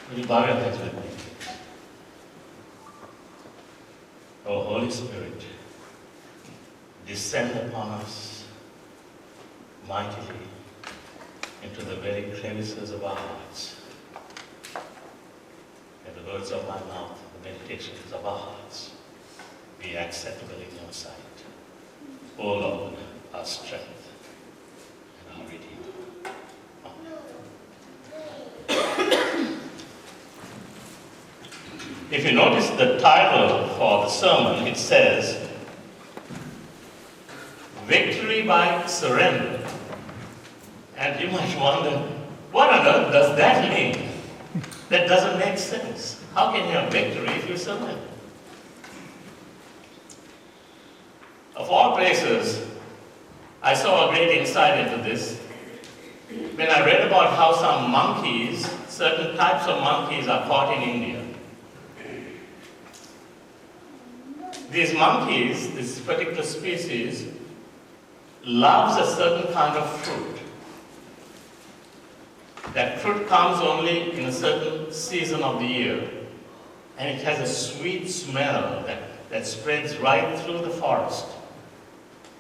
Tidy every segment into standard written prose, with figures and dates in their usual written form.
Will you bow your heads with me? O Holy Spirit, descend upon us mightily into the very crevices of our hearts. May the words of my mouth, the meditations of our hearts, be acceptable in your sight. O Lord, our strength and our Redeemer. Amen. If you notice the title for the sermon, it says, Victory by Surrender. And you might wonder, what on earth does that mean? That doesn't make sense. How can you have victory if you surrender? Of all places, I saw a great insight into this when I read about how some monkeys, certain types of monkeys, are caught in India. These monkeys, this particular species, loves a certain kind of fruit. That fruit comes only in a certain season of the year, and it has a sweet smell that spreads right through the forest.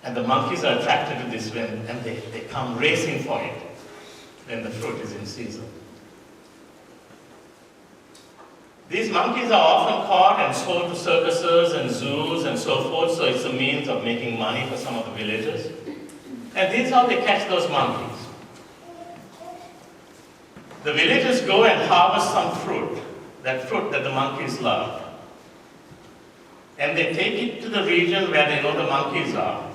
And the monkeys are attracted to this and they come racing for it when the fruit is in season. These monkeys are often caught and sold to circuses and zoos and so forth, so it's a means of making money for some of the villagers. And this is how they catch those monkeys. The villagers go and harvest some fruit that the monkeys love. And they take it to the region where they know the monkeys are.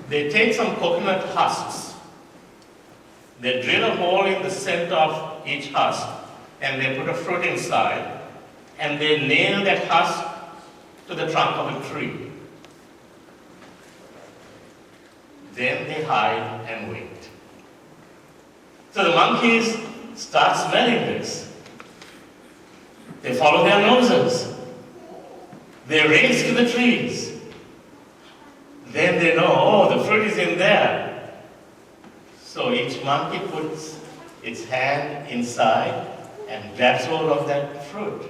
They take some coconut husks. They drill a hole in the center of each husk, and they put a fruit inside, and they nail that husk to the trunk of a tree. Then they hide and wait. So the monkeys start smelling this. They follow their noses. They race to the trees. Then they know, oh, the fruit is in there. So each monkey puts its hand inside and grabs hold of that fruit.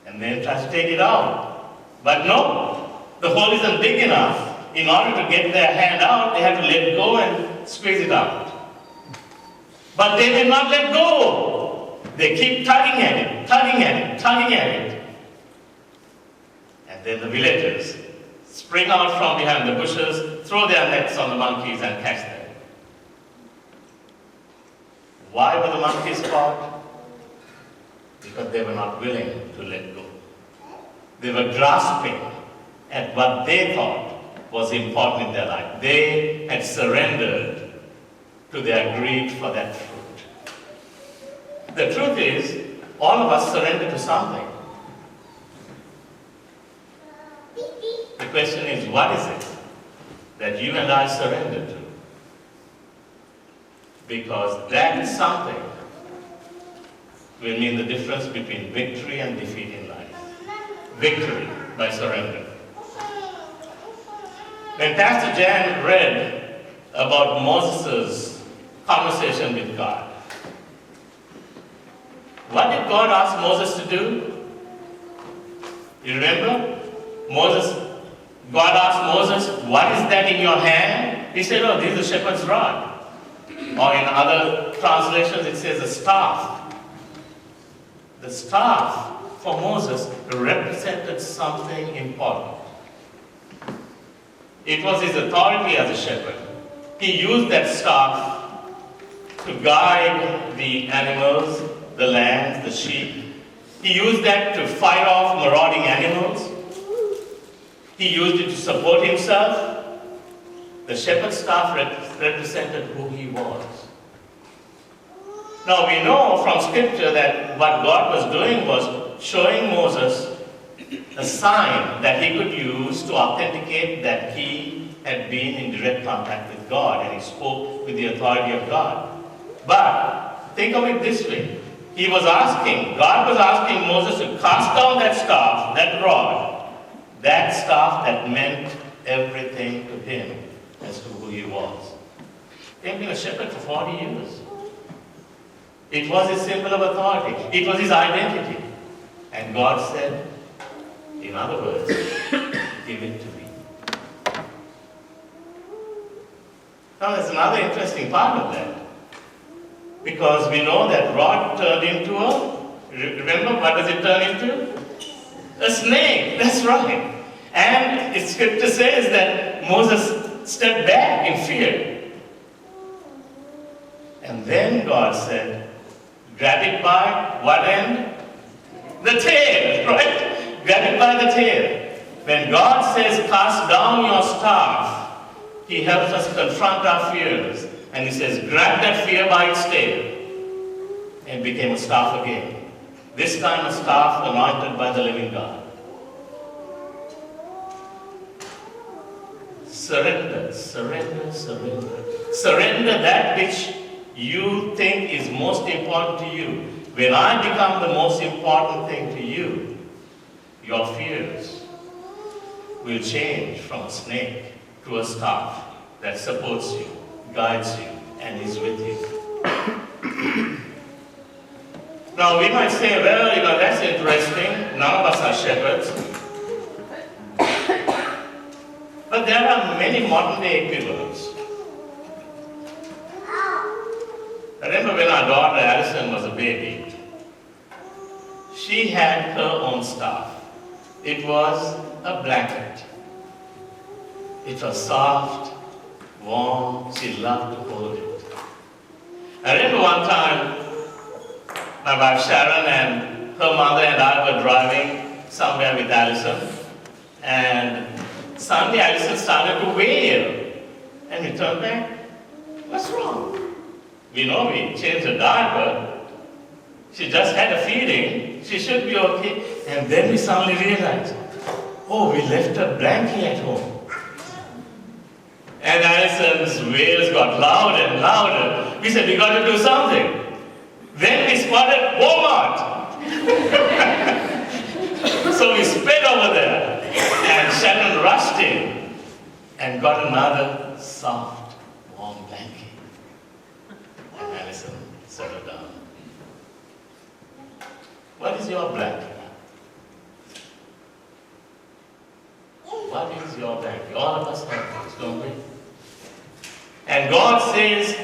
And then tries to take it out. But no, the hole isn't big enough. In order to get their hand out, they have to let go and squeeze it out. But they did not let go. They keep tugging at it, tugging at it, tugging at it. And then the villagers spring out from behind the bushes, throw their nets on the monkeys and catch them. Why were the monkeys caught? Because they were not willing to let go. They were grasping at what they thought was important in their life. They had surrendered to their greed for that fruit. The truth is, all of us surrender to something. The question is, what is it that you and I surrender to? Because that something will mean the difference between victory and defeat in life. Victory by surrender. When Pastor Jan read about Moses' conversation with God, what did God ask Moses to do? You remember? God asked Moses, what is that in your hand? He said, oh, this is a shepherd's rod. Or in other translations, it says a staff. The staff for Moses represented something important. It was his authority as a shepherd. He used that staff to guide the animals, the lambs, the sheep. He used that to fight off marauding animals. He used it to support himself. The shepherd's staff represented who he was. Now we know from scripture that what God was doing was showing Moses a sign that he could use to authenticate that he had been in direct contact with God and he spoke with the authority of God. But think of it this way. God was asking Moses to cast down that staff, that rod, that staff that meant everything to him as to who he was. He had been a shepherd for 40 years. It was his symbol of authority. It was his identity. And God said, in other words, give it to me. Now there's another interesting part of that. Because we know that rod turned into remember what does it turn into? A snake. That's right. And the scripture says that Moses stepped back in fear. And then God said, grab it by what end? The tail, right? Grab it by the tail. When God says, cast down your staff, He helps us confront our fears. And He says, grab that fear by its tail. And it became a staff again. This time a staff anointed by the living God. Surrender, surrender, surrender. Surrender that which you think is most important to you. When I become the most important thing to you, your fears will change from a snake to a staff that supports you, guides you, and is with you. Now we might say, well, that's interesting. None of us are shepherds. But there are many modern day equivalents. I remember when our daughter Alison was a baby, she had her own staff. It was a blanket. It was soft, warm, she loved to hold it. I remember one time, my wife Sharon and her mother and I were driving somewhere with Alison, and suddenly Alison started to wail. And we turned back, what's wrong? We know we changed her diaper. She just had a feeling she should be okay. And then we suddenly realized, oh, we left a blankie at home. And Alison's wails got louder and louder. We said, we got to do something. Then we spotted Walmart. So we sped over there. And Shannon rushed in and got another soft, warm blanket. And Alison settled down. What is your blanket? What is your blanket? All of us have things, don't we? And God says,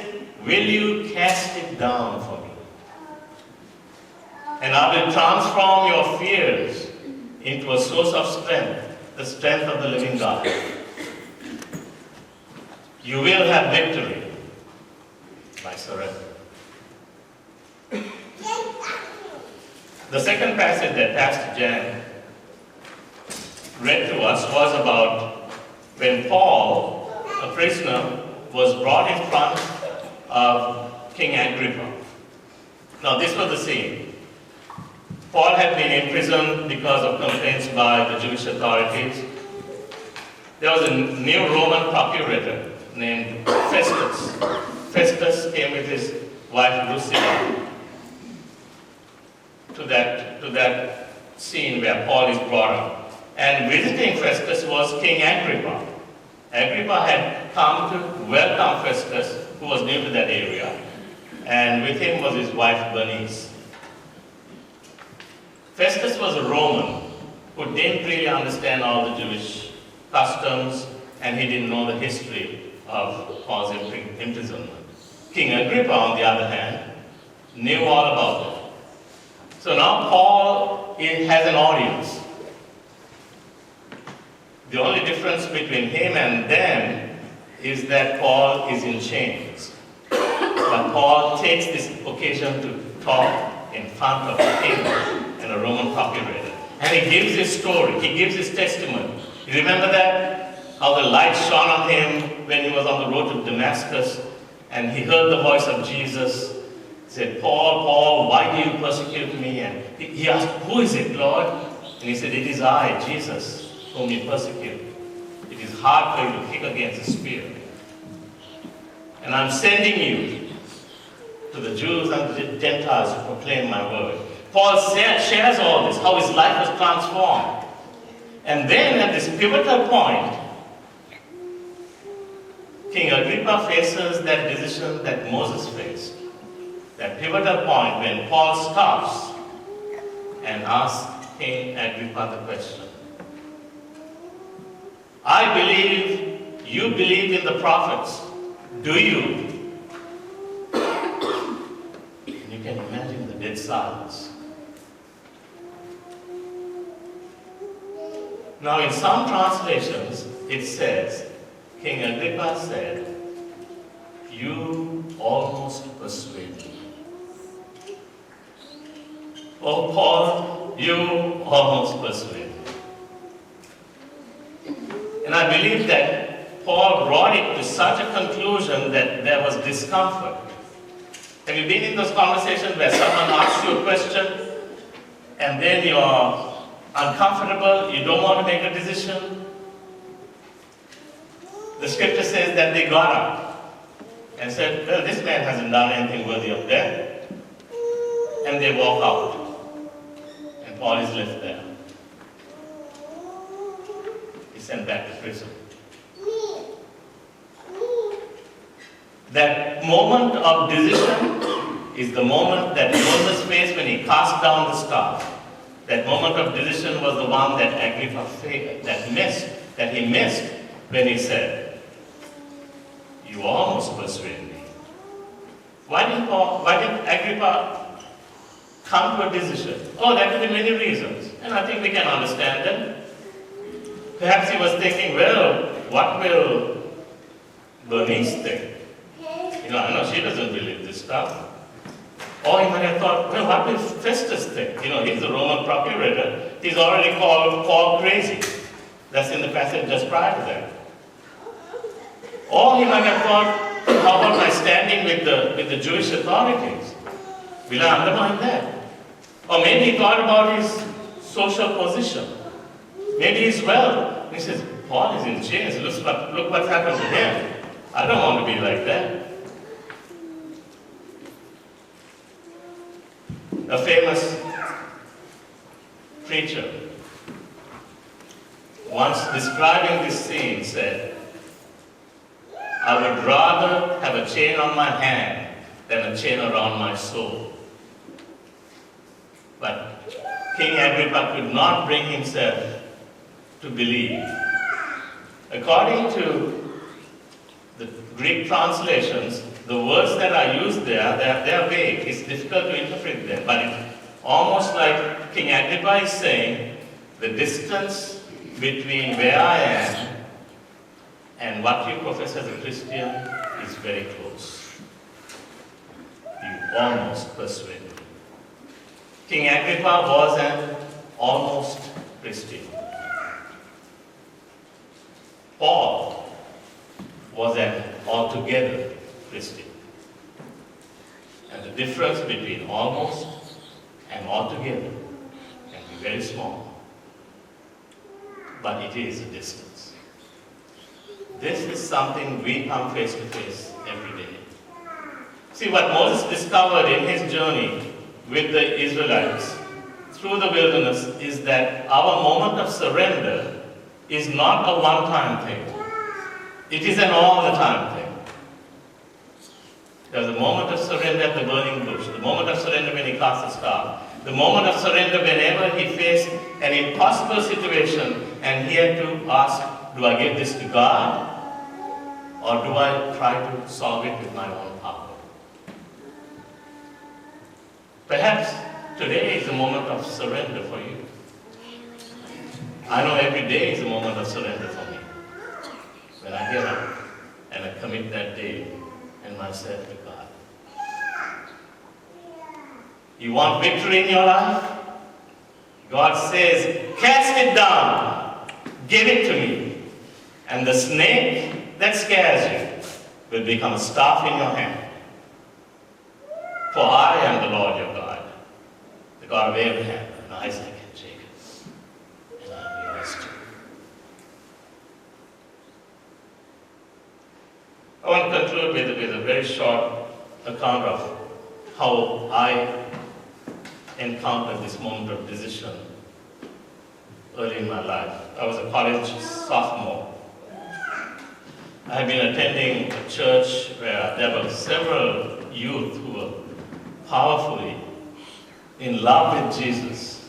will you cast it down for me? And I will transform your fears into a source of strength, the strength of the living God. You will have victory by surrender. The second passage that Pastor Jan read to us was about when Paul, a prisoner, was brought in front of King Agrippa. Now this was the scene. Paul had been imprisoned because of complaints by the Jewish authorities. There was a new Roman procurator named Festus. Festus came with his wife Drusilla to that scene where Paul is brought up. And visiting Festus was King Agrippa. Agrippa had come to welcome Festus, who was new to that area, and with him was his wife Bernice. Festus was a Roman who didn't really understand all the Jewish customs, and he didn't know the history of Paul's imprisonment. King Agrippa, on the other hand, knew all about it. So now Paul has an audience. The only difference between him and them is that Paul is in chains. But Paul takes this occasion to talk in front of a king and a Roman procurator. And he gives his story, he gives his testimony. You remember that? How the light shone on him when he was on the road to Damascus and he heard the voice of Jesus. He said, Paul, Paul, why do you persecute me? And he asked, who is it, Lord? And he said, it is I, Jesus, whom you persecute. It is hard for you to kick against a spear. And I'm sending you to the Jews and the Gentiles to proclaim my word. Paul shares all this, how his life was transformed. And then at this pivotal point, King Agrippa faces that decision that Moses faced. that pivotal point when Paul stops and asks King Agrippa the question. I believe you believe in the prophets. Do you? And you can imagine the dead silence. Now in some translations it says, King Agrippa said, you almost persuade me. Oh Paul, you almost persuade me. And I believe that Paul brought it to such a conclusion that there was discomfort. Have you been in those conversations where someone asks you a question and then you're uncomfortable, you don't want to make a decision? The scripture says that they got up and said, well, this man hasn't done anything worthy of death. And they walk out. And Paul is left there. He's sent back to prison. That moment of decision is the moment that Moses faced when he cast down the staff. That moment of decision was the one that Agrippa failed, that he missed when he said, you almost persuade me. Why did Agrippa come to a decision? Oh, there could be many reasons, and I think we can understand them. Perhaps he was thinking, well, what will Bernice think? I know she doesn't believe this stuff. Or he might have thought, well, what will Festus think? He's the Roman procurator. He's already called Paul crazy. That's in the passage just prior to that. Or he might have thought, how about my standing with the Jewish authorities? Will I undermine that? Or maybe he thought about his social position. Maybe his wealth. He says, Paul is in chains. Look what's happened to him. I don't want to be like that. A famous preacher once describing this scene said, I would rather have a chain on my hand than a chain around my soul. But King Agrippa could not bring himself to believe. According to the Greek translations, the words that are used there, they are vague. It's difficult to interpret them. But it's almost like King Agrippa is saying, the distance between where I am and what you profess as a Christian is very close. You almost persuade me. King Agrippa was an almost Christian. Paul was an altogether Christian. And the difference between almost and altogether can be very small. But it is a distance. This is something we come face to face every day. See, what Moses discovered in his journey with the Israelites through the wilderness is that our moment of surrender is not a one-time thing. It is an all-the-time thing. There's a moment of surrender at the burning bush, the moment of surrender when he cast the staff, the moment of surrender whenever he faced an impossible situation and he had to ask, do I give this to God or do I try to solve it with my own power? Perhaps today is a moment of surrender for you. I know every day is a moment of surrender for me. When I get up and I commit that day and myself to God. You want victory in your life? God says, cast it down. Give it to me. And the snake that scares you will become a staff in your hand. For I am the Lord your God, the God of Abraham and Isaac and Jacob, and I am yours too. I want to conclude with a very short account of how I encountered this moment of decision early in my life. I was a college sophomore. I had been attending a church where there were several youth who were powerfully in love with Jesus,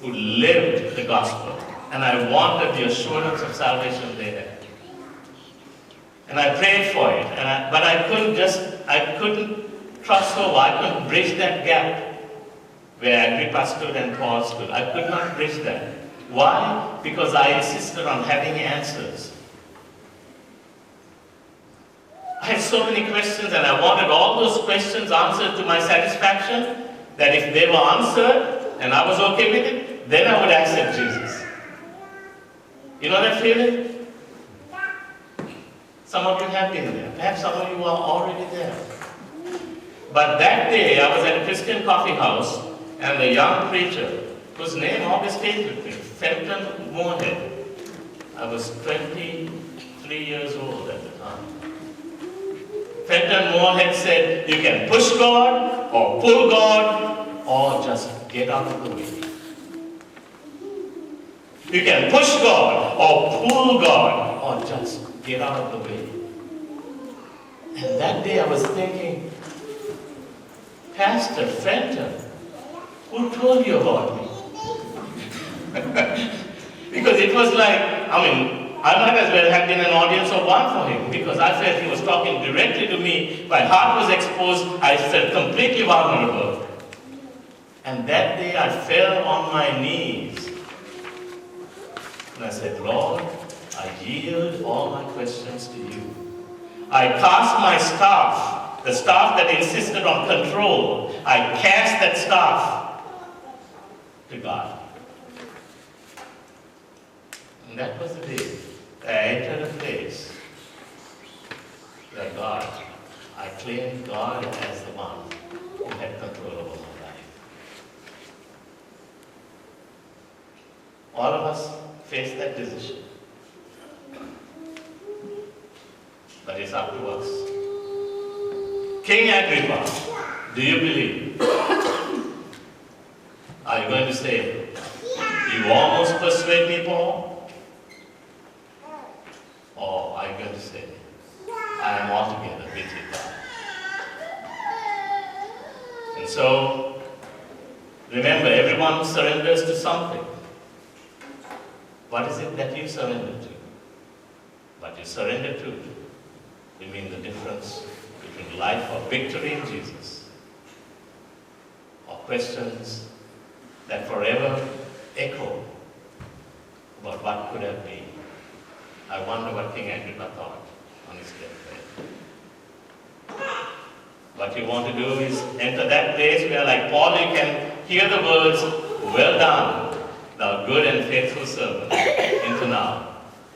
who lived the gospel. And I wanted the assurance of salvation they had. And I prayed for it, but I couldn't cross over, I couldn't bridge that gap where Agrippa stood and Paul stood. I could not bridge that. Why? Because I insisted on having answers. I had so many questions and I wanted all those questions answered to my satisfaction, that if they were answered and I was okay with it, then I would accept Jesus. You know that feeling? Some of you have been there. Perhaps some of you are already there. But that day I was at a Christian coffee house and a young preacher, whose name always stayed with me, Fenton Moorhead. I was 23 years old at the time. Fenton Moorhead said, you can push God or pull God or just get out of the way. You can push God or pull God or just get out of the way. And that day I was thinking, Pastor Fenton, who told you about me? Because it was like, I might as well have been an audience of one for him, because I felt he was talking directly to me. My heart was exposed. I felt completely vulnerable. And that day I fell on my knees. And I said, Lord, I yield all my questions to you. I cast my staff, the staff that insisted on control. I cast that staff to God. And that was the day that I entered a place where I claimed God as the one who had control over my life. All of us face that decision. But it's up to us. King Agrippa, do you believe? Are you going to say, you almost persuade me, Paul? Or are you going to say, I am altogether with you, God? And so, remember, everyone surrenders to something. What is it that you surrender to? What you surrender to will mean the difference between life or victory in Jesus, or questions that forever echo about what could have been. I wonder what King Agrippa thought on his deathbed. What you want to do is enter that place where, like Paul, you can hear the words, well done, thou good and faithful servant,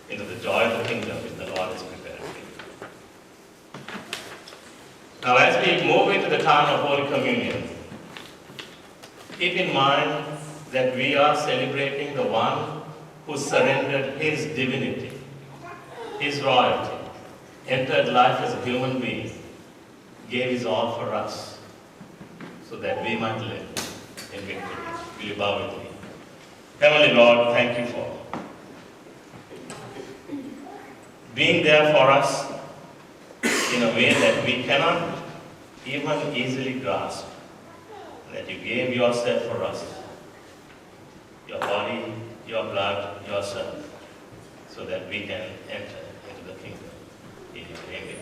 into the joy of the kingdom which the Lord is preparing for you. Now, as we move into the time of Holy Communion, keep in mind that we are celebrating the one who surrendered his divinity, his royalty, entered life as a human being, gave his all for us, so that we might live in victory. Will you bow with me? Heavenly Lord, thank you for being there for us in a way that we cannot even easily grasp, that you gave yourself for us, your body, your blood, yourself, so that we can enter into the kingdom in your name.